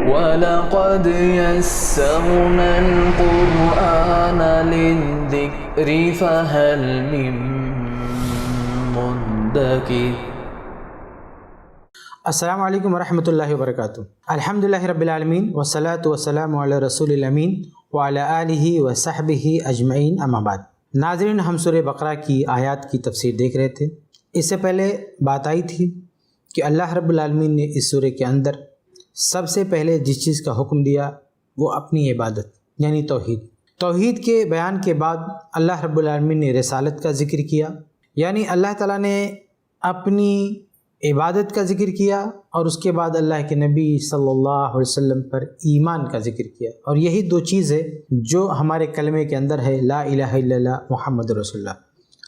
وَلَقَدْ يَسَّرْنَا الْقُرْآنَ لِلذِّكْرِ فَهَلْ مِن مُّدَّكِرٍ۔ السلام علیکم ورحمۃ اللہ وبرکاتہ۔ الحمدللہ رب العالمین والصلاۃ والسلام علی رسول الامین وعلی آلہ وصحبہ اجمعین، اما بعد۔ ناظرین، ہم سورہ بقرہ کی آیات کی تفسیر دیکھ رہے تھے۔ اس سے پہلے بات آئی تھی کہ اللہ رب العالمین نے اس سورہ کے اندر سب سے پہلے جس چیز کا حکم دیا وہ اپنی عبادت یعنی توحید کے بیان کے بعد اللہ رب العالمین نے رسالت کا ذکر کیا، یعنی اللہ تعالیٰ نے اپنی عبادت کا ذکر کیا، اور اس کے بعد اللہ کے نبی صلی اللہ علیہ وسلم پر ایمان کا ذکر کیا، اور یہی دو چیزیں جو ہمارے کلمے کے اندر ہے، لا الہ الا اللہ محمد رسول اللہ،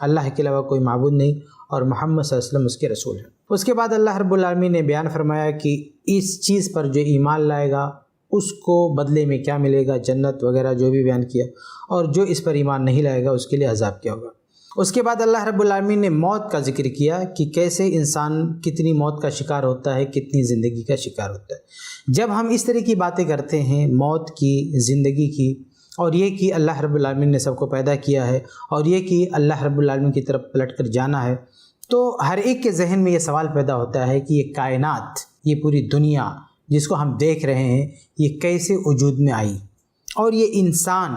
اللہ کے علاوہ کوئی معبود نہیں اور محمد صلی اللہ علیہ وسلم اس کے رسول ہیں۔ اس کے بعد اللہ رب العالمین نے بیان فرمایا کہ اس چیز پر جو ایمان لائے گا اس کو بدلے میں کیا ملے گا، جنت وغیرہ جو بھی بیان کیا، اور جو اس پر ایمان نہیں لائے گا اس کے لیے عذاب کیا ہوگا۔ اس کے بعد اللہ رب العالمین نے موت کا ذکر کیا کہ کیسے انسان کتنی موت کا شکار ہوتا ہے، کتنی زندگی کا شکار ہوتا ہے۔ جب ہم اس طرح کی باتیں کرتے ہیں، موت کی، زندگی کی، اور یہ کہ اللہ رب العالمین نے سب کو پیدا کیا ہے، اور یہ کہ اللہ رب العالمین کی طرف پلٹ کر جانا ہے، تو ہر ایک کے ذہن میں یہ سوال پیدا ہوتا ہے کہ یہ کائنات، یہ پوری دنیا جس کو ہم دیکھ رہے ہیں، یہ کیسے وجود میں آئی، اور یہ انسان،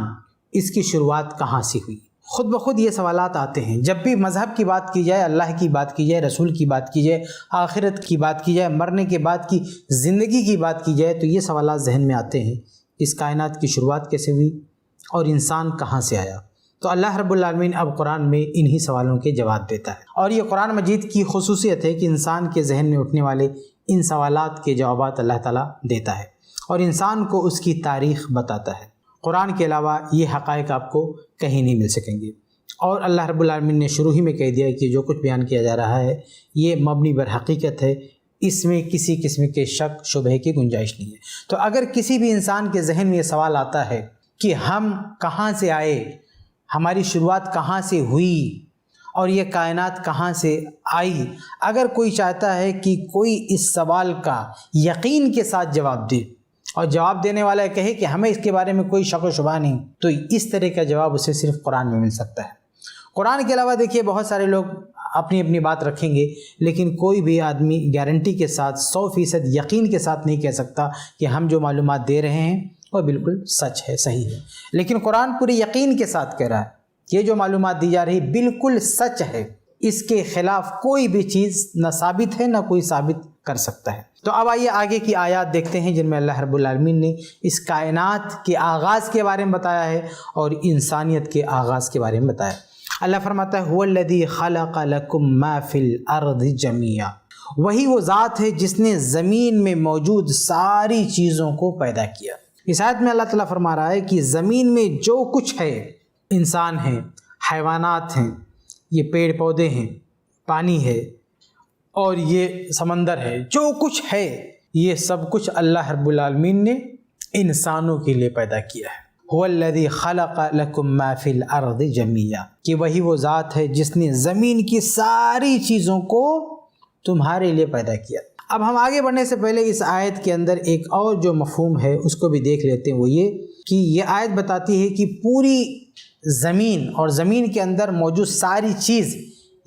اس کی شروعات کہاں سے ہوئی؟ خود بخود یہ سوالات آتے ہیں جب بھی مذہب کی بات کی جائے، اللہ کی بات کی جائے، رسول کی بات کی جائے، آخرت کی بات کی جائے، مرنے کے بعد کی زندگی کی بات کی جائے، تو یہ سوالات ذہن میں آتے ہیں، اس کائنات کی شروعات کیسے ہوئی اور انسان کہاں سے آیا؟ تو اللہ رب العالمین اب قرآن میں انہی سوالوں کے جواب دیتا ہے، اور یہ قرآن مجید کی خصوصیت ہے کہ انسان کے ذہن میں اٹھنے والے ان سوالات کے جوابات اللہ تعالیٰ دیتا ہے، اور انسان کو اس کی تاریخ بتاتا ہے۔ قرآن کے علاوہ یہ حقائق آپ کو کہیں نہیں مل سکیں گے، اور اللہ رب العالمین نے شروع ہی میں کہہ دیا کہ جو کچھ بیان کیا جا رہا ہے یہ مبنی بر حقیقت ہے، اس میں کسی قسم کے شک شبہ کی گنجائش نہیں ہے۔ تو اگر کسی بھی انسان کے ذہن میں یہ سوال آتا ہے کہ ہم کہاں سے آئے، ہماری شروعات کہاں سے ہوئی، اور یہ کائنات کہاں سے آئی، اگر کوئی چاہتا ہے کہ کوئی اس سوال کا یقین کے ساتھ جواب دے، اور جواب دینے والا کہے کہ ہمیں اس کے بارے میں کوئی شک و شبہ نہیں، تو اس طرح کا جواب اسے صرف قرآن میں مل سکتا ہے۔ قرآن کے علاوہ دیکھیے بہت سارے لوگ اپنی اپنی بات رکھیں گے، لیکن کوئی بھی آدمی گارنٹی کے ساتھ 100% یقین کے ساتھ نہیں کہہ سکتا کہ ہم جو معلومات دے رہے ہیں وہ بالکل سچ ہے، صحیح ہے۔ لیکن قرآن پوری یقین کے ساتھ کہہ رہا ہے یہ جو معلومات دی جا رہی بالکل سچ ہے، اس کے خلاف کوئی بھی چیز نہ ثابت ہے، نہ کوئی ثابت کر سکتا ہے۔ تو اب آئیے آگے کی آیات دیکھتے ہیں جن میں اللہ رب العالمین نے اس کائنات کے آغاز کے بارے میں بتایا ہے اور انسانیت کے آغاز کے بارے میں بتایا ہے۔ اللہ فرماتا ہے هو الذی خلق لکم ما فی الارض جمیعا، وہی وہ ذات ہے جس نے زمین میں موجود ساری چیزوں کو پیدا کیا۔ اس آیت میں اللہ تعالیٰ فرما رہا ہے کہ زمین میں جو کچھ ہے، انسان ہیں، حیوانات ہیں، یہ پیڑ پودے ہیں، پانی ہے، اور یہ سمندر ہے، جو کچھ ہے یہ سب کچھ اللہ رب العالمین نے انسانوں کے لیے پیدا کیا ہے۔ هو الذی خلق لکم ما فی الارض جمیعا، کہ وہی وہ ذات ہے جس نے زمین کی ساری چیزوں کو تمہارے لیے پیدا کیا۔ اب ہم آگے بڑھنے سے پہلے اس آیت کے اندر ایک اور جو مفہوم ہے اس کو بھی دیکھ لیتے ہیں، وہ یہ کہ یہ آیت بتاتی ہے کہ پوری زمین اور زمین کے اندر موجود ساری چیز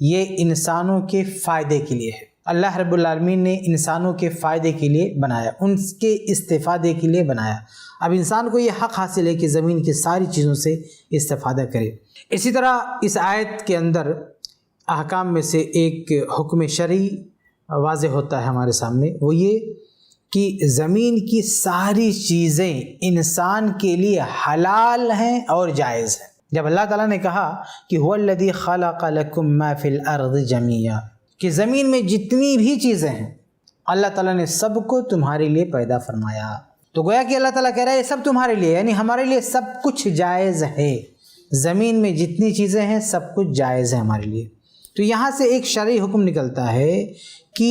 یہ انسانوں کے فائدے کے لیے ہے۔ اللہ رب العالمین نے انسانوں کے فائدے کے لیے بنایا، ان کے استفادے کے لیے بنایا۔ اب انسان کو یہ حق حاصل ہے کہ زمین کی ساری چیزوں سے استفادہ کرے۔ اسی طرح اس آیت کے اندر احکام میں سے ایک حکم شرعی واضح ہوتا ہے ہمارے سامنے، وہ یہ کہ زمین کی ساری چیزیں انسان کے لیے حلال ہیں اور جائز ہیں۔ جب اللہ تعالیٰ نے کہا کہ هو الذی خلق لکم ما فی الارض جمیعا، کہ زمین میں جتنی بھی چیزیں ہیں اللہ تعالیٰ نے سب کو تمہارے لیے پیدا فرمایا، تو گویا کہ اللہ تعالیٰ کہہ رہا ہے یہ سب تمہارے لیے، یعنی ہمارے لیے سب کچھ جائز ہے، زمین میں جتنی چیزیں ہیں سب کچھ جائز ہے ہمارے لیے۔ تو یہاں سے ایک شرعی حکم نکلتا ہے کہ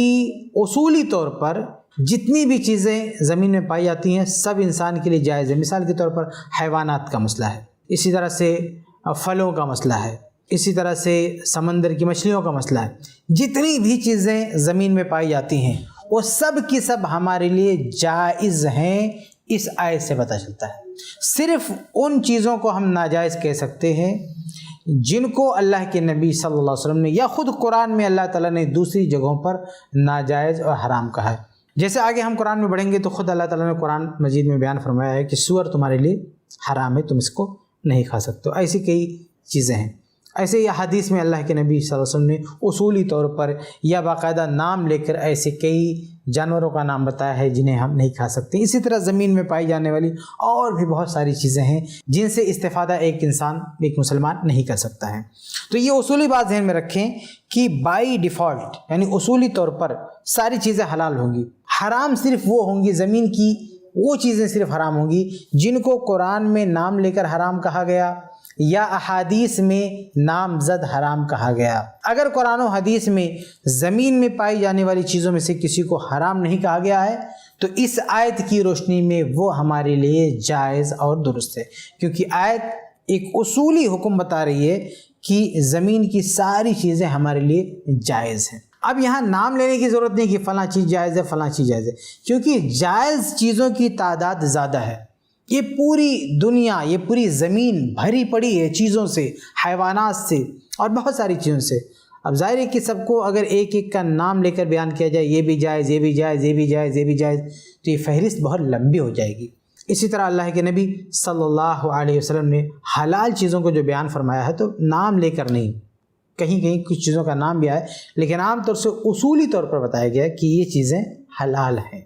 اصولی طور پر جتنی بھی چیزیں زمین میں پائی جاتی ہیں سب انسان کے لیے جائز ہے۔ مثال کے طور پر حیوانات کا مسئلہ ہے، اسی طرح سے پھلوں کا مسئلہ ہے، اسی طرح سے سمندر کی مچھلیوں کا مسئلہ ہے۔ جتنی بھی چیزیں زمین میں پائی جاتی ہیں وہ سب کی سب ہمارے لیے جائز ہیں، اس آیت سے پتہ چلتا ہے۔ صرف ان چیزوں کو ہم ناجائز کہہ سکتے ہیں جن کو اللہ کے نبی صلی اللہ علیہ وسلم نے یا خود قرآن میں اللہ تعالیٰ نے دوسری جگہوں پر ناجائز اور حرام کہا ہے۔ جیسے آگے ہم قرآن میں بڑھیں گے تو خود اللہ تعالیٰ نے قرآن مجید میں بیان فرمایا ہے کہ سور تمہارے لیے حرام ہے، تم اس کو نہیں کھا سکتے۔ ایسی کئی چیزیں ہیں۔ ایسے ہی حدیث میں اللہ کے نبی صلی اللہ علیہ وسلم نے اصولی طور پر یا باقاعدہ نام لے کر ایسے کئی جانوروں کا نام بتایا ہے جنہیں ہم نہیں کھا سکتے۔ اسی طرح زمین میں پائی جانے والی اور بھی بہت ساری چیزیں ہیں جن سے استفادہ ایک انسان، ایک مسلمان نہیں کر سکتا ہے۔ تو یہ اصولی بات ذہن میں رکھیں کہ بائی ڈیفالٹ یعنی اصولی طور پر ساری چیزیں حلال ہوں گی، حرام صرف وہ ہوں گی، زمین کی وہ چیزیں صرف حرام ہوں گی جن کو قرآن میں نام لے کر حرام کہا گیا یا احادیث میں نامزد حرام کہا گیا۔ اگر قرآن و حدیث میں زمین میں پائی جانے والی چیزوں میں سے کسی کو حرام نہیں کہا گیا ہے تو اس آیت کی روشنی میں وہ ہمارے لیے جائز اور درست ہے، کیونکہ آیت ایک اصولی حکم بتا رہی ہے کہ زمین کی ساری چیزیں ہمارے لیے جائز ہیں۔ اب یہاں نام لینے کی ضرورت نہیں کہ فلاں چیز جائز ہے، فلاں چیز جائز ہے، کیونکہ جائز چیزوں کی تعداد زیادہ ہے۔ یہ پوری دنیا، یہ پوری زمین بھری پڑی ہے چیزوں سے، حیوانات سے اور بہت ساری چیزوں سے۔ اب ظاہر ہے کہ سب کو اگر ایک ایک کا نام لے کر بیان کیا جائے، یہ بھی جائز، یہ بھی جائز، یہ بھی جائز، یہ بھی جائز، تو یہ فہرست بہت لمبی ہو جائے گی۔ اسی طرح اللہ کے نبی صلی اللہ علیہ وسلم نے حلال چیزوں کو جو بیان فرمایا ہے تو نام لے کر نہیں، کہیں کہیں کچھ چیزوں کا نام بھی آئے، لیکن عام طور سے اصولی طور پر بتایا گیا کہ یہ چیزیں حلال ہیں۔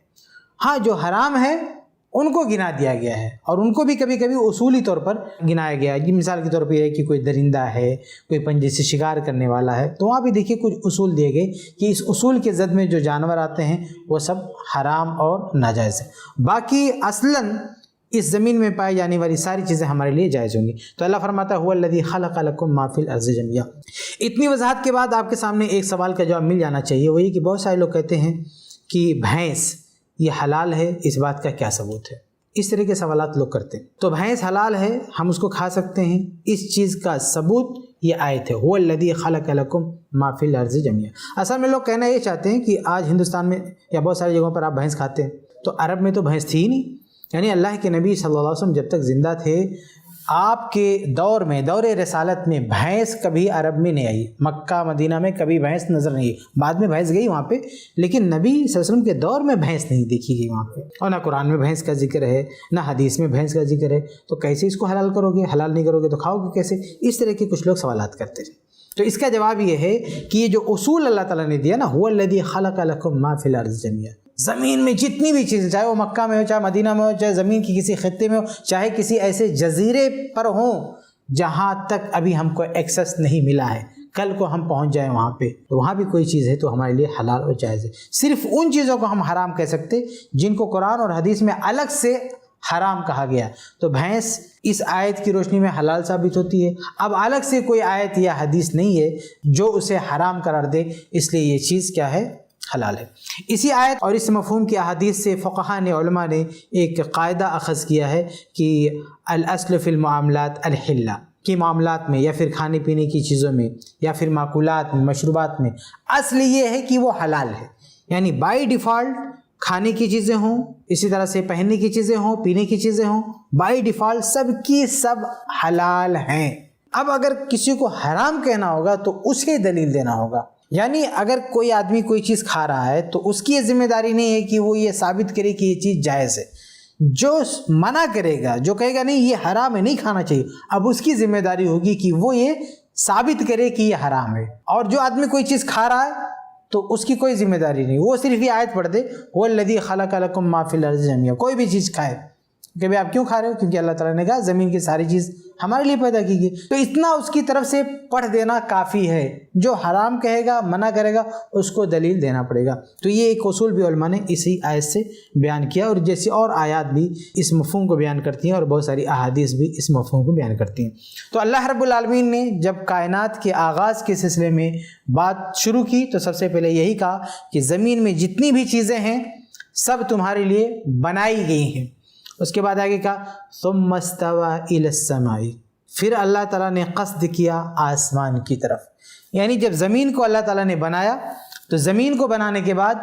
ہاں جو حرام ہے ان کو گنا دیا گیا ہے اور ان کو بھی کبھی کبھی اصولی طور پر گنایا گیا ہے۔ مثال کے طور پہ یہ ہے کہ کوئی درندہ ہے، کوئی پنجے سے شکار کرنے والا ہے، تو وہاں بھی دیکھیے کچھ اصول دیے گئے کہ اس اصول کے زد میں جو جانور آتے ہیں وہ سب حرام اور ناجائز ہیں۔ باقی اصلاً اس زمین میں پائی جانے والی ساری چیزیں ہمارے لیے جائز ہوں گی۔ تو اللہ فرماتا ہے هو الذی خلق لکم ما فی الارض جميعا۔ اتنی وضاحت کے بعد آپ کے سامنے ایک سوال کا جواب مل جانا چاہیے، وہ یہ کہ بہت سارے لوگ کہتے ہیں کہ بھینس یہ حلال ہے، اس بات کا کیا ثبوت ہے؟ اس طرح کے سوالات لوگ کرتے ہیں۔ تو بھینس حلال ہے، ہم اس کو کھا سکتے ہیں، اس چیز کا ثبوت یہ آیت ہے هو الذی خلق لکم ما فی الارض جميعا۔ اصل میں لوگ کہنا یہ چاہتے ہیں کہ آج ہندوستان میں یا بہت ساری جگہوں پر آپ بھینس کھاتے ہیں، تو عرب میں تو بھینس تھی ہی نہیں۔ یعنی اللہ کے نبی صلی اللہ علیہ وسلم جب تک زندہ تھے، آپ کے دور میں، دور رسالت میں بھینس کبھی عرب میں نہیں آئی، مکہ مدینہ میں کبھی بھینس نظر نہیں آئی۔ بعد میں بھینس گئی وہاں پہ، لیکن نبی صلی اللہ علیہ وسلم کے دور میں بھینس نہیں دیکھی گئی وہاں پہ، اور نہ قرآن میں بھینس کا ذکر ہے، نہ حدیث میں بھینس کا ذکر ہے۔ تو کیسے اس کو حلال کرو گے؟ حلال نہیں کرو گے تو کھاؤ گے کیسے؟ اس طرح کے کچھ لوگ سوالات کرتے ہیں۔ تو اس کا جواب یہ ہے کہ یہ جو اصول اللہ تعالیٰ نے دیا نا، هو الذی خلق لکم ما فی الارض جميعا، زمین میں جتنی بھی چیزیں، چاہے وہ مکہ میں ہو، چاہے مدینہ میں ہو، چاہے زمین کی کسی خطے میں ہو، چاہے کسی ایسے جزیرے پر ہوں جہاں تک ابھی ہم کو ایکسس نہیں ملا ہے، کل کو ہم پہنچ جائیں وہاں پہ تو وہاں بھی کوئی چیز ہے تو ہمارے لیے حلال اور جائز ہے۔ صرف ان چیزوں کو ہم حرام کہہ سکتے جن کو قرآن اور حدیث میں الگ سے حرام کہا گیا۔ تو بھینس اس آیت کی روشنی میں حلال ثابت ہوتی ہے۔ اب الگ سے کوئی آیت یا حدیث نہیں ہے جو اسے حرام قرار دے، اس لیے یہ چیز کیا ہے؟ حلال ہے۔ اسی آیت اور اس مفہوم کی احادیث سے فقہاء نے، علماء نے ایک قاعدہ اخذ کیا ہے کہ الاصل فی المعاملات الحلہ، کہ معاملات میں یا پھر کھانے پینے کی چیزوں میں یا پھر معقولات میں، مشروبات میں اصل یہ ہے کہ وہ حلال ہے۔ یعنی بائی ڈیفالٹ کھانے کی چیزیں ہوں، اسی طرح سے پہننے کی چیزیں ہوں، پینے کی چیزیں ہوں، بائی ڈیفالٹ سب کی سب حلال ہیں۔ اب اگر کسی کو حرام کہنا ہوگا تو اسے دلیل دینا ہوگا۔ یعنی اگر کوئی آدمی کوئی چیز کھا رہا ہے تو اس کی یہ ذمہ داری نہیں ہے کہ وہ یہ ثابت کرے کہ یہ چیز جائز ہے۔ جو منع کرے گا، جو کہے گا نہیں یہ حرام ہے، نہیں کھانا چاہیے، اب اس کی ذمہ داری ہوگی کہ وہ یہ ثابت کرے کہ یہ حرام ہے۔ اور جو آدمی کوئی چیز کھا رہا ہے تو اس کی کوئی ذمہ داری نہیں، وہ صرف یہ آیت پڑھ دے هو الذی خلق لکم ما فی الارض جميعا، کوئی بھی چیز کھائے کہ بھئی آپ کیوں کھا رہے ہو؟ کیونکہ اللہ تعالیٰ نے کہا زمین کی ساری چیز ہمارے لیے پیدا کی گئی۔ تو اتنا اس کی طرف سے پڑھ دینا کافی ہے۔ جو حرام کہے گا، منع کرے گا، اس کو دلیل دینا پڑے گا۔ تو یہ ایک اصول بھی علماء نے اسی آیت سے بیان کیا، اور جیسی اور آیات بھی اس مفہوم کو بیان کرتی ہیں اور بہت ساری احادیث بھی اس مفہوم کو بیان کرتی ہیں۔ تو اللہ رب العالمین نے جب کائنات کے آغاز کے سلسلے میں بات شروع کی تو سب سے پہلے یہی کہا کہ زمین میں جتنی بھی چیزیں ہیں سب تمہارے لیے بنائی گئی ہیں۔ اس کے بعد آگے کہا ثم استوى الى السماء، پھر اللہ تعالیٰ نے قصد کیا آسمان کی طرف۔ یعنی جب زمین کو اللہ تعالیٰ نے بنایا تو زمین کو بنانے کے بعد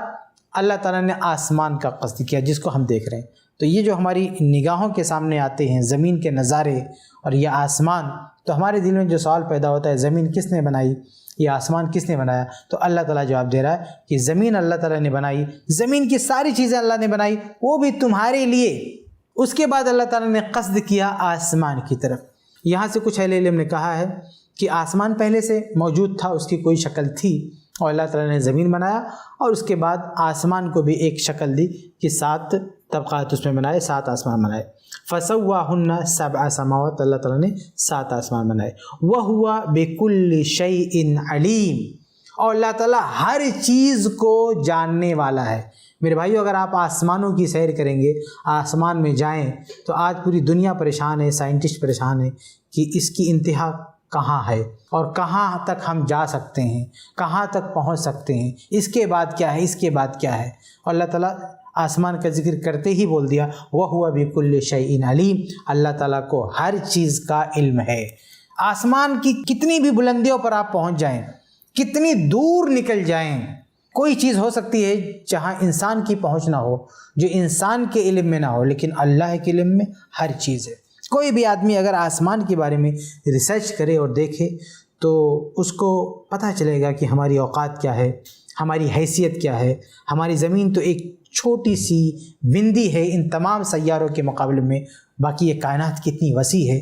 اللہ تعالیٰ نے آسمان کا قصد کیا جس کو ہم دیکھ رہے ہیں. تو یہ جو ہماری نگاہوں کے سامنے آتے ہیں زمین کے نظارے اور یہ آسمان، تو ہمارے دل میں جو سوال پیدا ہوتا ہے زمین کس نے بنائی، یہ آسمان کس نے بنایا؟ تو اللہ تعالیٰ جواب دے رہا ہے کہ زمین اللہ تعالیٰ نے بنائی، زمین کی ساری چیزیں اللہ نے بنائی، وہ بھی تمہارے لیے. اس کے بعد اللہ تعالیٰ نے قصد کیا آسمان کی طرف. یہاں سے کچھ اہل علم نے کہا ہے کہ آسمان پہلے سے موجود تھا، اس کی کوئی شکل تھی، اور اللہ تعالیٰ نے زمین بنایا اور اس کے بعد آسمان کو بھی ایک شکل دی کہ 7 طبقات اس میں بنائے، 7 آسمان بنائے. فَسَوَّاهُنَّ 7 سماوات، اللہ تعالیٰ نے 7 آسمان بنائے. وَهُوَ بِكُلِّ شَيْءٍ عَلِيمٌ، اور اللہ تعالیٰ ہر چیز کو جاننے والا ہے. میرے بھائیو، اگر آپ آسمانوں کی سیر کریں گے، آسمان میں جائیں، تو آج پوری دنیا پریشان ہے، سائنٹسٹ پریشان ہے کہ اس کی انتہا کہاں ہے اور کہاں تک ہم جا سکتے ہیں، کہاں تک پہنچ سکتے ہیں، اس کے بعد کیا ہے، اس کے بعد کیا ہے. اور اللہ تعالیٰ آسمان کا ذکر کرتے ہی بول دیا وَهُوَ بِكُلِّ شَيْءٍ عَلِيمٌ، اللہ تعالیٰ کو ہر چیز کا علم ہے. آسمان کی کتنی بھی بلندیوں پر آپ پہنچ جائیں، کتنی دور نکل جائیں، کوئی چیز ہو سکتی ہے جہاں انسان کی پہنچ نہ ہو، جو انسان کے علم میں نہ ہو، لیکن اللہ کے علم میں ہر چیز ہے. کوئی بھی آدمی اگر آسمان کے بارے میں ریسرچ کرے اور دیکھے تو اس کو پتہ چلے گا کہ ہماری اوقات کیا ہے، ہماری حیثیت کیا ہے. ہماری زمین تو ایک چھوٹی سی بندی ہے ان تمام سیاروں کے مقابلے میں، باقی یہ کائنات کتنی وسیع ہے.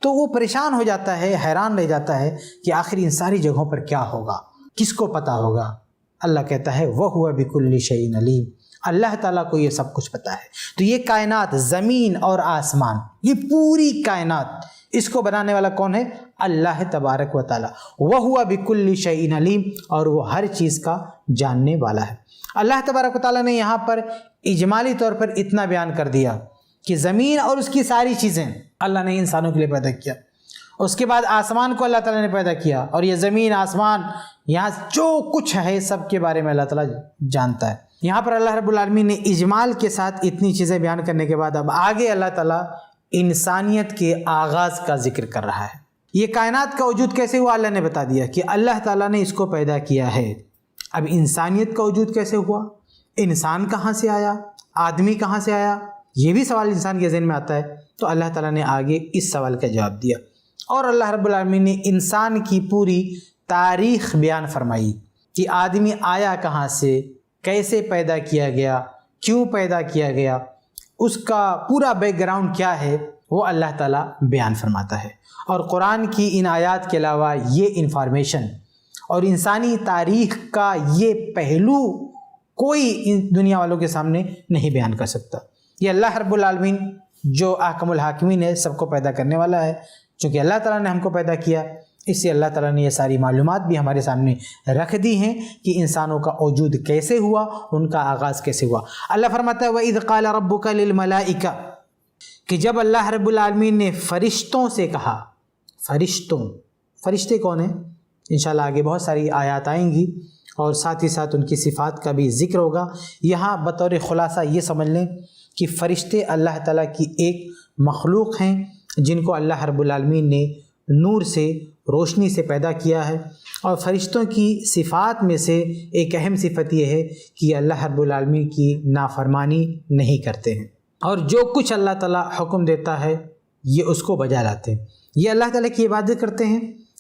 تو وہ پریشان ہو جاتا ہے، حیران رہ جاتا ہے کہ آخر ان ساری جگہوں پر کیا ہوگا، کس کو پتہ ہوگا. اللہ کہتا ہے وَهُوَ بِكُلِّ شَيْءٍ عَلِيمٌ، اللہ تعالیٰ کو یہ سب کچھ پتہ ہے. تو یہ کائنات، زمین اور آسمان، یہ پوری کائنات، اس کو بنانے والا کون ہے؟ اللہ تبارک و تعالیٰ. وَهُوَ بِكُلِّ شَيْءٍ عَلِيمٌ، اور وہ ہر چیز کا جاننے والا ہے. اللہ تبارک و تعالیٰ نے یہاں پر اجمالی طور پر اتنا بیان کر دیا کہ زمین اور اس کی ساری چیزیں اللہ نے انسانوں کے لیے پیدا کیا. اس کے بعد آسمان کو اللہ تعالیٰ نے پیدا کیا، اور یہ زمین، آسمان، یہاں جو کچھ ہے سب کے بارے میں اللہ تعالیٰ جانتا ہے. یہاں پر اللہ رب العالمین نے اجمال کے ساتھ اتنی چیزیں بیان کرنے کے بعد اب آگے اللہ تعالیٰ انسانیت کے آغاز کا ذکر کر رہا ہے. یہ کائنات کا وجود کیسے ہوا اللہ نے بتا دیا کہ اللہ تعالیٰ نے اس کو پیدا کیا ہے. اب انسانیت کا وجود کیسے ہوا، انسان کہاں سے آیا، آدمی کہاں سے آیا، یہ بھی سوال انسان کے ذہن میں آتا ہے. تو اللہ تعالیٰ نے آگے اس سوال کا جواب دیا، اور اللہ رب العالمین نے انسان کی پوری تاریخ بیان فرمائی کہ آدمی آیا کہاں سے، کیسے پیدا کیا گیا، کیوں پیدا کیا گیا، اس کا پورا بیک گراؤنڈ کیا ہے، وہ اللہ تعالیٰ بیان فرماتا ہے. اور قرآن کی ان آیات کے علاوہ یہ انفارمیشن اور انسانی تاریخ کا یہ پہلو کوئی ان دنیا والوں کے سامنے نہیں بیان کر سکتا. یہ اللہ رب العالمین جو احکم الحاکمین ہے، سب کو پیدا کرنے والا ہے. چونکہ اللہ تعالیٰ نے ہم کو پیدا کیا، اس سے اللہ تعالیٰ نے یہ ساری معلومات بھی ہمارے سامنے رکھ دی ہیں کہ انسانوں کا وجود کیسے ہوا، ان کا آغاز کیسے ہوا. اللہ فرماتا ہے وَإِذْ قَالَ رَبُّكَ لِلْمَلَائِكَةِ، کہ جب اللہ رب العالمین نے فرشتوں سے کہا. فرشتے کون ہیں؟ انشاءاللہ آگے بہت ساری آیات آئیں گی اور ساتھ ہی ساتھ ان کی صفات کا بھی ذکر ہوگا. یہاں بطور خلاصہ یہ سمجھ لیں کہ فرشتے اللہ تعالیٰ کی ایک مخلوق ہیں جن کو اللہ رب العالمین نے نور سے، روشنی سے پیدا کیا ہے. اور فرشتوں کی صفات میں سے ایک اہم صفت یہ ہے کہ اللہ رب العالمین کی نافرمانی نہیں کرتے ہیں، اور جو کچھ اللہ تعالیٰ حکم دیتا ہے یہ اس کو بجا لاتے ہیں. یہ اللہ تعالیٰ کی عبادت کرتے ہیں،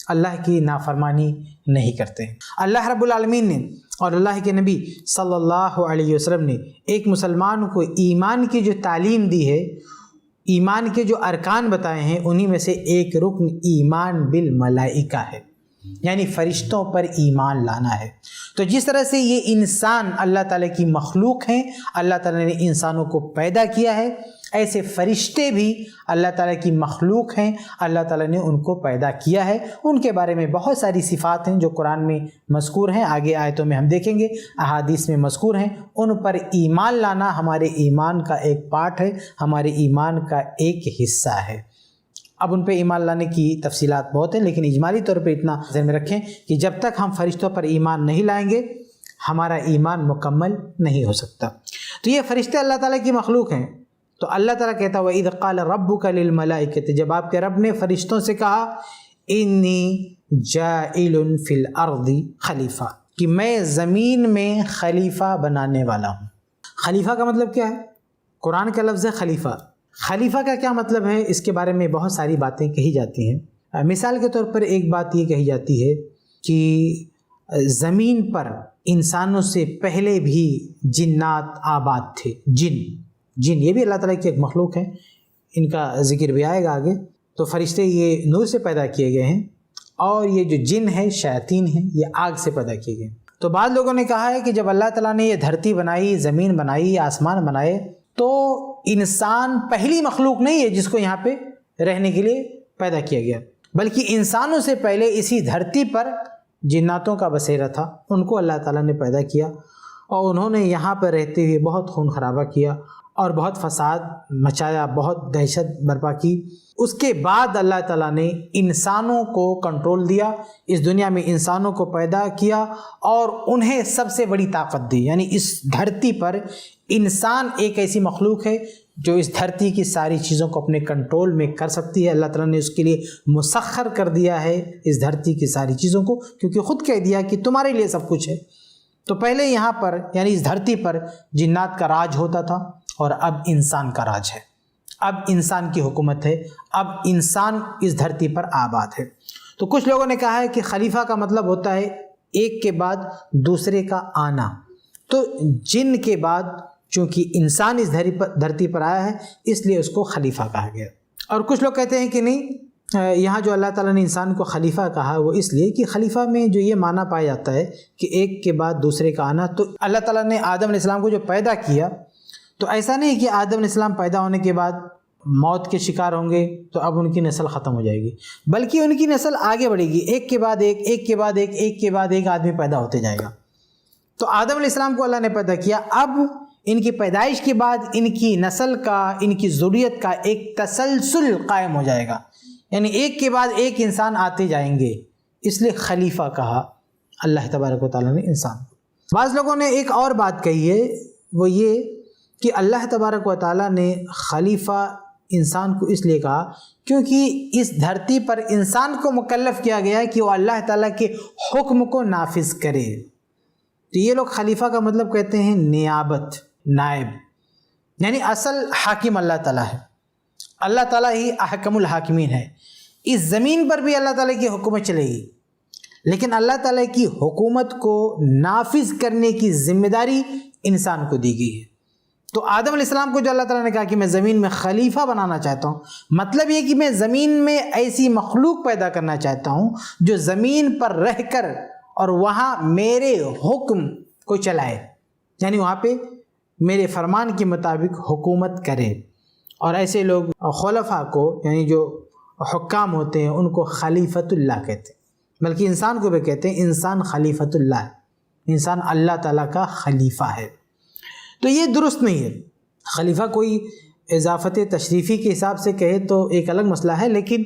اللہ کی نافرمانی نہیں کرتے ہیں. اللہ رب العالمین نے اور اللہ کے نبی صلی اللہ علیہ وسلم نے ایک مسلمان کو ایمان کی جو تعلیم دی ہے، ایمان کے جو ارکان بتائے ہیں، انہی میں سے ایک رکن ایمان بالملائکہ ہے، یعنی فرشتوں پر ایمان لانا ہے. تو جس طرح سے یہ انسان اللہ تعالیٰ کی مخلوق ہیں، اللہ تعالیٰ نے انسانوں کو پیدا کیا ہے، ایسے فرشتے بھی اللہ تعالیٰ کی مخلوق ہیں، اللہ تعالیٰ نے ان کو پیدا کیا ہے. ان کے بارے میں بہت ساری صفات ہیں جو قرآن میں مذکور ہیں، آگے آیتوں میں ہم دیکھیں گے، احادیث میں مذکور ہیں. ان پر ایمان لانا ہمارے ایمان کا ایک پارٹ ہے، ہمارے ایمان کا ایک حصہ ہے. اب ان پہ ایمان لانے کی تفصیلات بہت ہیں، لیکن اجمالی طور پہ اتنا ذہن میں رکھیں کہ جب تک ہم فرشتوں پر ایمان نہیں لائیں گے ہمارا ایمان مکمل نہیں ہو سکتا. تو یہ فرشتے اللہ تعالیٰ کی مخلوق ہیں. تو اللہ تعالیٰ کہتا ہے وَإِذْ قَالَ رَبُّكَ لِلْمَلَائِكَةِ، جب آپ کے رب نے فرشتوں سے کہا اِنِّي جَاعِلٌ فِي الْأَرْضِ خلیفہ، کہ میں زمین میں خلیفہ بنانے والا ہوں۔ خلیفہ کا مطلب کیا ہے؟ قرآن کا لفظ ہے خلیفہ۔ خلیفہ کا کیا مطلب ہے؟ اس کے بارے میں بہت ساری باتیں کہی جاتی ہیں۔ مثال کے طور پر ایک بات یہ کہی جاتی ہے کہ زمین پر انسانوں سے پہلے بھی جنات آباد تھے۔ جن یہ بھی اللہ تعالیٰ کی ایک مخلوق ہے، ان کا ذکر بھی آئے گا آگے۔ تو فرشتے یہ نور سے پیدا کیے گئے ہیں، اور یہ جو جن ہے شیاطین ہیں یہ آگ سے پیدا کیے گئے۔ تو بعض لوگوں نے کہا ہے کہ جب اللہ تعالیٰ نے یہ دھرتی بنائی، زمین بنائی، آسمان بنائے، تو انسان پہلی مخلوق نہیں ہے جس کو یہاں پہ رہنے کے لیے پیدا کیا گیا، بلکہ انسانوں سے پہلے اسی دھرتی پر جناتوں کا بسیرا تھا۔ ان کو اللہ تعالیٰ نے پیدا کیا، اور انہوں نے یہاں پر رہتے ہوئے بہت خون خرابہ کیا اور بہت فساد مچایا، بہت دہشت برپا کی۔ اس کے بعد اللہ تعالیٰ نے انسانوں کو کنٹرول دیا، اس دنیا میں انسانوں کو پیدا کیا اور انہیں سب سے بڑی طاقت دی۔ یعنی اس دھرتی پر انسان ایک ایسی مخلوق ہے جو اس دھرتی کی ساری چیزوں کو اپنے کنٹرول میں کر سکتی ہے۔ اللہ تعالیٰ نے اس کے لیے مسخر کر دیا ہے اس دھرتی کی ساری چیزوں کو، کیونکہ خود کہہ دیا کہ تمہارے لیے سب کچھ ہے۔ تو پہلے یہاں پر یعنی اس دھرتی پر جنات کا راج ہوتا تھا، اور اب انسان کا راج ہے، اب انسان کی حکومت ہے، اب انسان اس دھرتی پر آباد ہے۔ تو کچھ لوگوں نے کہا ہے کہ خلیفہ کا مطلب ہوتا ہے ایک کے بعد دوسرے کا آنا۔ تو جن کے بعد چونکہ انسان اس دھرتی پر آیا ہے، اس لیے اس کو خلیفہ کہا گیا۔ اور کچھ لوگ کہتے ہیں کہ نہیں، یہاں جو اللہ تعالیٰ نے انسان کو خلیفہ کہا وہ اس لیے کہ خلیفہ میں جو یہ معنی پایا جاتا ہے کہ ایک کے بعد دوسرے کا آنا۔ تو اللہ تعالیٰ نے آدم علیہ السلام کو جو پیدا کیا، تو ایسا نہیں کہ آدم علیہ السلام پیدا ہونے کے بعد موت کے شکار ہوں گے تو اب ان کی نسل ختم ہو جائے گی، بلکہ ان کی نسل آگے بڑھے گی، ایک کے بعد ایک، ایک کے بعد ایک، ایک کے بعد ایک آدمی پیدا ہوتے جائے گا۔ تو آدم علیہ السلام کو اللہ نے پیدا کیا، اب ان کی پیدائش کے بعد ان کی نسل کا، ان کی ذریت کا ایک تسلسل قائم ہو جائے گا، یعنی ایک کے بعد ایک انسان آتے جائیں گے، اس لیے خلیفہ کہا اللہ تبارک و تعالیٰ نے انسان کو۔ بعض لوگوں نے ایک اور بات کہی ہے، وہ یہ کہ اللہ تبارک و تعالیٰ نے خلیفہ انسان کو اس لیے کہا کیونکہ اس دھرتی پر انسان کو مکلف کیا گیا ہے کہ وہ اللہ تعالیٰ کے حکم کو نافذ کرے۔ تو یہ لوگ خلیفہ کا مطلب کہتے ہیں نیابت، نائب، یعنی اصل حاکم اللہ تعالیٰ ہے، اللہ تعالیٰ ہی احکم الحاکمین ہے۔ اس زمین پر بھی اللہ تعالیٰ کی حکومت چلے گی، لیکن اللہ تعالیٰ کی حکومت کو نافذ کرنے کی ذمہ داری انسان کو دی گئی ہے۔ تو آدم علیہ السلام کو جو اللہ تعالیٰ نے کہا کہ میں زمین میں خلیفہ بنانا چاہتا ہوں، مطلب یہ کہ میں زمین میں ایسی مخلوق پیدا کرنا چاہتا ہوں جو زمین پر رہ کر اور وہاں میرے حکم کو چلائے، یعنی وہاں پہ میرے فرمان کے مطابق حکومت کرے۔ اور ایسے لوگ خلفاء کو، یعنی جو حکام ہوتے ہیں، ان کو خلیفۃ اللہ کہتے ہیں، بلکہ انسان کو بھی کہتے ہیں انسان خلیفۃ اللہ ہے، انسان اللہ تعالیٰ کا خلیفہ ہے۔ تو یہ درست نہیں ہے۔ خلیفہ کوئی اضافت تشریفی کے حساب سے کہے تو ایک الگ مسئلہ ہے، لیکن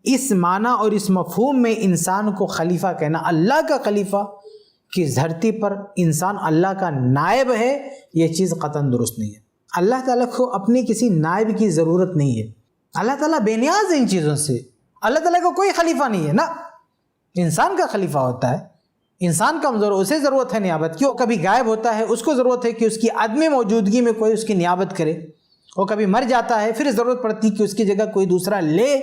اس معنی اور اس مفہوم میں انسان کو خلیفہ کہنا، اللہ کا خلیفہ کہ دھرتی پر انسان اللہ کا نائب ہے، یہ چیز قطعاً درست نہیں ہے۔ اللہ تعالیٰ کو اپنے کسی نائب کی ضرورت نہیں ہے، اللہ تعالیٰ بے نیاز ہے ان چیزوں سے۔ اللہ تعالیٰ کو کوئی خلیفہ نہیں ہے نا، انسان کا خلیفہ ہوتا ہے، انسان کمزور، اسے ضرورت ہے نیابت کی، وہ کبھی غائب ہوتا ہے، اس کو ضرورت ہے کہ اس کی عدم موجودگی میں کوئی اس کی نیابت کرے، وہ کبھی مر جاتا ہے، پھر ضرورت پڑتی کہ اس کی جگہ کوئی دوسرا لے،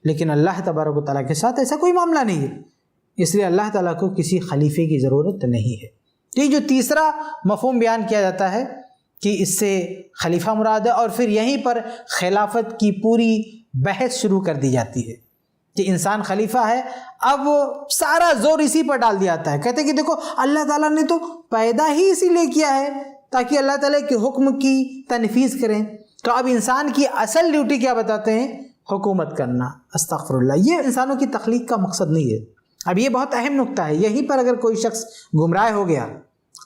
لیکن اللہ تبارک و تعالیٰ کے ساتھ ایسا کوئی معاملہ نہیں ہے، اس لیے اللہ تعالیٰ کو کسی خلیفے کی ضرورت نہیں ہے۔ تو یہ جو تیسرا مفہوم بیان کیا جاتا ہے کہ اس سے خلیفہ مراد ہے، اور پھر یہیں پر خلافت کی پوری بحث شروع کر دی جاتی ہے کہ انسان خلیفہ ہے۔ اب سارا زور اسی پر ڈال دیا جاتا ہے، کہتے ہیں کہ دیکھو اللہ تعالیٰ نے تو پیدا ہی اسی لیے کیا ہے تاکہ اللہ تعالیٰ کے حکم کی تنفیذ کریں، تو اب انسان کی اصل ڈیوٹی کیا بتاتے ہیں؟ حکومت کرنا۔ استغفر اللہ، یہ انسانوں کی تخلیق کا مقصد نہیں ہے۔ اب یہ بہت اہم نکتہ ہے، یہیں پر اگر کوئی شخص گمراہ ہو گیا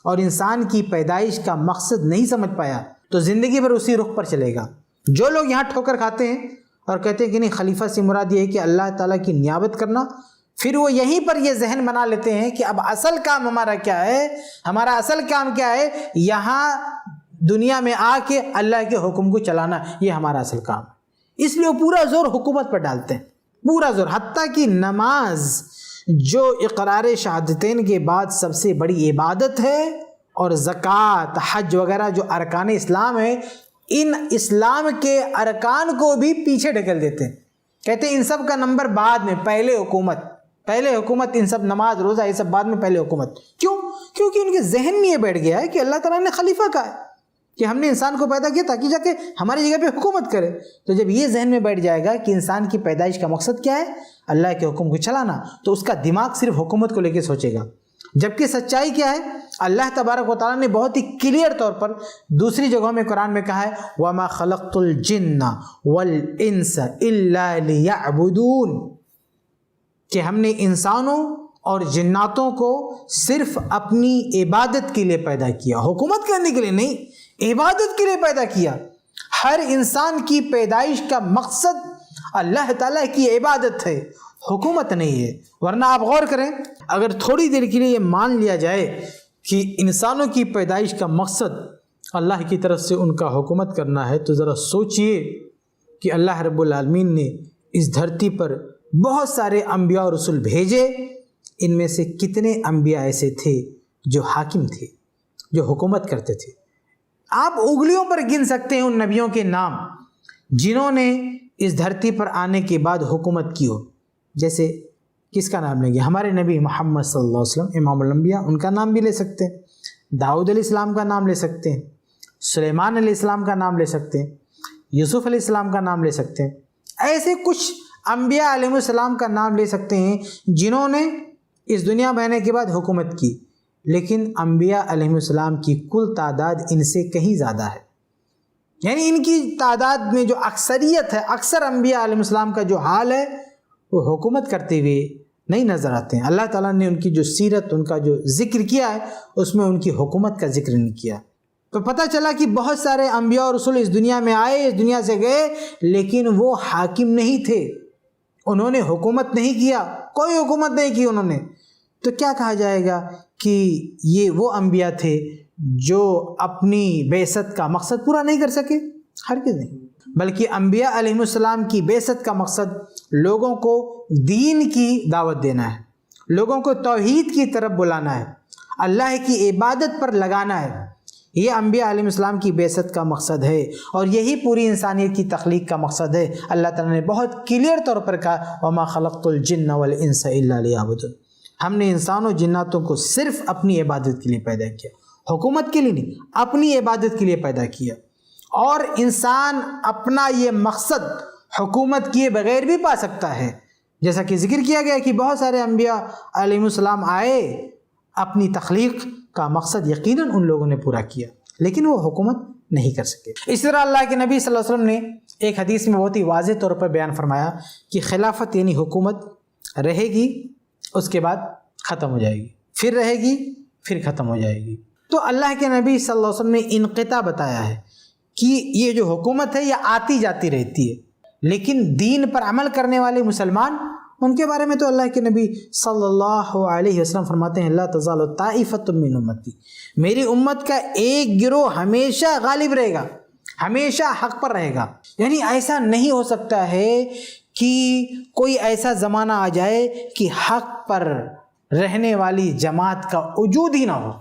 اور انسان کی پیدائش کا مقصد نہیں سمجھ پایا تو زندگی بھر اسی رخ پر چلے گا۔ جو لوگ یہاں ٹھوکر کھاتے ہیں اور کہتے ہیں کہ نہیں خلیفہ سے مراد یہ ہے کہ اللہ تعالیٰ کی نیابت کرنا، پھر وہ یہیں پر یہ ذہن بنا لیتے ہیں کہ اب اصل کام ہمارا کیا ہے، ہمارا اصل کام کیا ہے، یہاں دنیا میں آ کے اللہ کے حکم کو چلانا، یہ ہمارا اصل کام ہے۔ اس لیے وہ پورا زور حکومت پر ڈالتے ہیں، پورا زور، حتیٰ کہ نماز جو اقرار شہادتین کے بعد سب سے بڑی عبادت ہے، اور زکوٰۃ، حج وغیرہ جو ارکان اسلام ہے، ان اسلام کے ارکان کو بھی پیچھے ڈھکیل دیتے ہیں. کہتے ہیں ان سب کا نمبر بعد میں، پہلے حکومت ان سب، نماز روزہ یہ سب بعد میں، پہلے حکومت. کیوں؟ کیونکہ ان کے ذہن میں یہ بیٹھ گیا ہے کہ اللہ تعالیٰ نے خلیفہ کہا ہے کہ ہم نے انسان کو پیدا کیا تاکہ جا کے ہماری جگہ پہ حکومت کرے. تو جب یہ ذہن میں بیٹھ جائے گا کہ انسان کی پیدائش کا مقصد کیا ہے، اللہ کے حکم کو چلانا، تو اس کا دماغ صرف حکومت کو لے کے سوچے گا. جبکہ سچائی کیا ہے؟ اللہ تبارک و تعالیٰ نے بہت ہی کلیئر طور پر دوسری جگہوں میں قرآن میں کہا ہے وَمَا خَلَقْتُ الْجِنَّ وَالْإِنسَ إِلَّا لِيَعْبُدُونَ، کہ ہم نے انسانوں اور جناتوں کو صرف اپنی عبادت کے لیے پیدا کیا، حکومت کرنے کے لیے نہیں، عبادت کے لیے پیدا کیا. ہر انسان کی پیدائش کا مقصد اللہ تعالیٰ کی عبادت ہے، حکومت نہیں ہے. ورنہ آپ غور کریں، اگر تھوڑی دیر کے لیے یہ مان لیا جائے کہ انسانوں کی پیدائش کا مقصد اللہ کی طرف سے ان کا حکومت کرنا ہے، تو ذرا سوچئے کہ اللہ رب العالمین نے اس دھرتی پر بہت سارے انبیاء اور رسول بھیجے، ان میں سے کتنے انبیاء ایسے تھے جو حاکم تھے، جو حکومت کرتے تھے. آپ انگلیوں پر گن سکتے ہیں ان نبیوں کے نام جنہوں نے اس دھرتی پر آنے کے بعد حکومت کی ہو. جیسے کس کا نام لیں گے؟ ہمارے نبی محمد صلی اللہ علیہ وسلم امام الانبیاء، ان کا نام بھی لے سکتے ہیں. داؤد علیہ السلام کا نام لے سکتے ہیں، سلیمان علیہ السلام کا نام لے سکتے ہیں، یوسف علیہ السلام کا نام لے سکتے ہیں. ایسے کچھ انبیاء علیہ السلام کا نام لے سکتے ہیں جنہوں نے اس دنیا میں آنے کے بعد حکومت کی. لیکن انبیاء علیہ السلام کی کل تعداد ان سے کہیں زیادہ ہے. یعنی ان کی تعداد میں جو اکثریت ہے، اکثر انبیاء علیہ السلام کا جو حال ہے وہ حکومت کرتے ہوئے نہیں نظر آتے ہیں. اللہ تعالیٰ نے ان کی جو سیرت، ان کا جو ذکر کیا ہے، اس میں ان کی حکومت کا ذکر نہیں کیا. تو پتہ چلا کہ بہت سارے انبیاء اور رسول اس دنیا میں آئے، اس دنیا سے گئے، لیکن وہ حاکم نہیں تھے، انہوں نے حکومت نہیں کیا، کوئی حکومت نہیں کی انہوں نے. تو کیا کہا جائے گا کہ یہ وہ انبیاء تھے جو اپنی بعثت کا مقصد پورا نہیں کر سکے؟ ہرگز نہیں. بلکہ انبیاء علیہ السلام کی بعثت کا مقصد لوگوں کو دین کی دعوت دینا ہے، لوگوں کو توحید کی طرف بلانا ہے، اللہ کی عبادت پر لگانا ہے. یہ انبیاء علیہ السلام کی بعثت کا مقصد ہے، اور یہی پوری انسانیت کی تخلیق کا مقصد ہے. اللہ تعالیٰ نے بہت کلیئر طور پر کہا وَمَا خَلَقْتُ الْجِنَّ وَالْإِنسَ إِلَّا لِيَعْبُدُونَ، ہم نے انسانوں جناتوں کو صرف اپنی عبادت کے لیے پیدا کیا، حکومت کے لیے نہیں، اپنی عبادت کے لیے پیدا کیا. اور انسان اپنا یہ مقصد حکومت کیے بغیر بھی پا سکتا ہے. جیسا کہ ذکر کیا گیا کہ بہت سارے انبیاء علیہ السلام آئے، اپنی تخلیق کا مقصد یقیناً ان لوگوں نے پورا کیا، لیکن وہ حکومت نہیں کر سکے. اس طرح اللہ کے نبی صلی اللہ علیہ وسلم نے ایک حدیث میں بہت ہی واضح طور پر بیان فرمایا کہ خلافت یعنی حکومت رہے گی، اس کے بعد ختم ہو جائے گی، پھر رہے گی، پھر ختم ہو جائے گی. تو اللہ کے نبی صلی اللہ علیہ وسلم نے انقطاع بتایا ہے کہ یہ جو حکومت ہے یہ آتی جاتی رہتی ہے، لیکن دین پر عمل کرنے والے مسلمان، ان کے بارے میں تو اللہ کے نبی صلی اللہ علیہ وسلم فرماتے ہیں لا تزال طائفۃ من امتی، میری امت کا ایک گروہ ہمیشہ غالب رہے گا، ہمیشہ حق پر رہے گا. یعنی ایسا نہیں ہو سکتا ہے کہ کوئی ایسا زمانہ آ جائے کہ حق پر رہنے والی جماعت کا وجود ہی نہ ہو.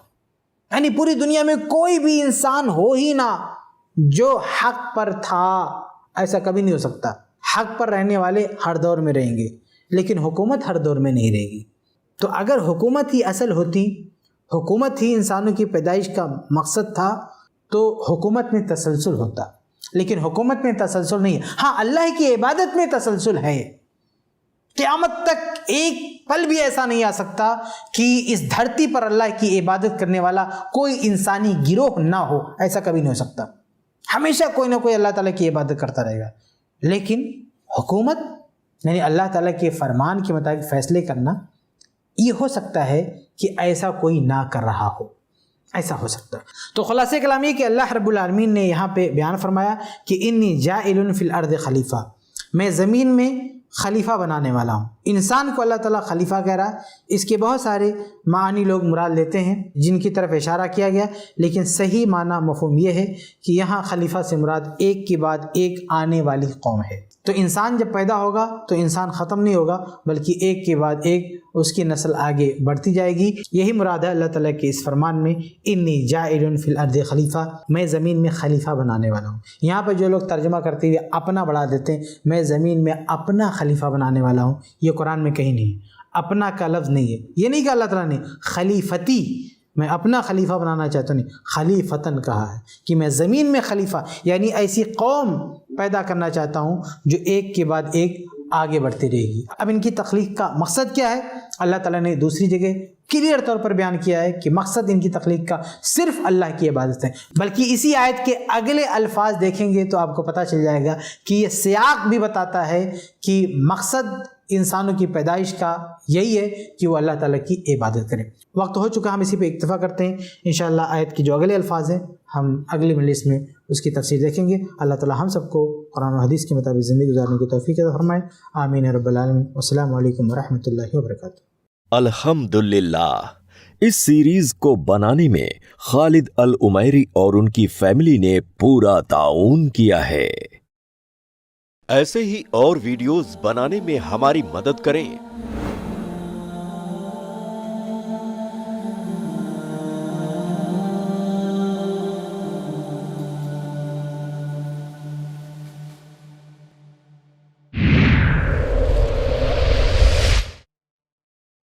یعنی پوری دنیا میں کوئی بھی انسان ہو ہی نہ جو حق پر تھا، ایسا کبھی نہیں ہو سکتا. حق پر رہنے والے ہر دور میں رہیں گے، لیکن حکومت ہر دور میں نہیں رہے گی. تو اگر حکومت ہی اصل ہوتی، حکومت ہی انسانوں کی پیدائش کا مقصد تھا، تو حکومت میں تسلسل ہوتا. لیکن حکومت میں تسلسل نہیں ہے. ہاں، اللہ کی عبادت میں تسلسل ہے. قیامت تک ایک پل بھی ایسا نہیں آ سکتا کہ اس دھرتی پر اللہ کی عبادت کرنے والا کوئی انسانی گروہ نہ ہو، ایسا کبھی نہیں ہو سکتا. ہمیشہ کوئی نہ کوئی اللہ تعالیٰ کی عبادت کرتا رہے گا. لیکن حکومت یعنی اللہ تعالیٰ کے فرمان کے مطابق فیصلے کرنا، یہ ہو سکتا ہے کہ ایسا کوئی نہ کر رہا ہو، ایسا ہو سکتا ہے. تو خلاصہ کلام یہ کہ اللہ رب العالمین نے یہاں پہ بیان فرمایا کہ انی جاعل فی الارض خلیفہ، میں زمین میں خلیفہ بنانے والا ہوں. انسان کو اللہ تعالیٰ خلیفہ کہہ رہا ہے. اس کے بہت سارے معنی لوگ مراد لیتے ہیں جن کی طرف اشارہ کیا گیا، لیکن صحیح معنی مفہوم یہ ہے کہ یہاں خلیفہ سے مراد ایک کے بعد ایک آنے والی قوم ہے. تو انسان جب پیدا ہوگا تو انسان ختم نہیں ہوگا، بلکہ ایک کے بعد ایک اس کی نسل آگے بڑھتی جائے گی۔ یہی مراد ہے اللہ تعالیٰ کے اس فرمان میں، انی جاعل فی الارض خلیفہ، میں زمین میں خلیفہ بنانے والا ہوں۔ یہاں پہ جو لوگ ترجمہ کرتے ہوئے اپنا بڑھا دیتے ہیں، میں زمین میں اپنا خلیفہ بنانے والا ہوں، یہ قرآن میں کہیں نہیں ہے، اپنا کا لفظ نہیں ہے، یہ نہیں کہ اللہ تعالیٰ نے خلیفتی میں اپنا خلیفہ بنانا چاہتا ہوں، نہیں، خلیفتن کہا ہے کہ میں زمین میں خلیفہ یعنی ایسی قوم پیدا کرنا چاہتا ہوں جو ایک کے بعد ایک آگے بڑھتی رہے گی۔ اب ان کی تخلیق کا مقصد کیا ہے؟ اللہ تعالیٰ نے دوسری جگہ کلیئر طور پر بیان کیا ہے کہ مقصد ان کی تخلیق کا صرف اللہ کی عبادت ہے، بلکہ اسی آیت کے اگلے الفاظ دیکھیں گے تو آپ کو پتہ چل جائے گا کہ یہ سیاق بھی بتاتا ہے کہ مقصد انسانوں کی پیدائش کا یہی ہے کہ وہ اللہ تعالیٰ کی عبادت کریں۔ وقت ہو چکا، ہم اسی پہ اکتفا کرتے ہیں۔ انشاءاللہ آیت کی جو اگلے الفاظ ہیں ہم اگلی مجلس میں اس کی تفسیر دیکھیں گے۔ اللہ تعالیٰ ہم سب کو قرآن و حدیث کے مطابق زندگی گزارنے کی توفیق عطا فرمائے۔ آمین رب العالمین۔ السلام علیکم ورحمۃ اللہ وبرکاتہ۔ الحمدللہ، اس سیریز کو بنانے میں خالد العمیری اور ان کی فیملی نے پورا تعاون کیا ہے۔ ایسے ہی اور ویڈیوز بنانے میں ہماری مدد کریں۔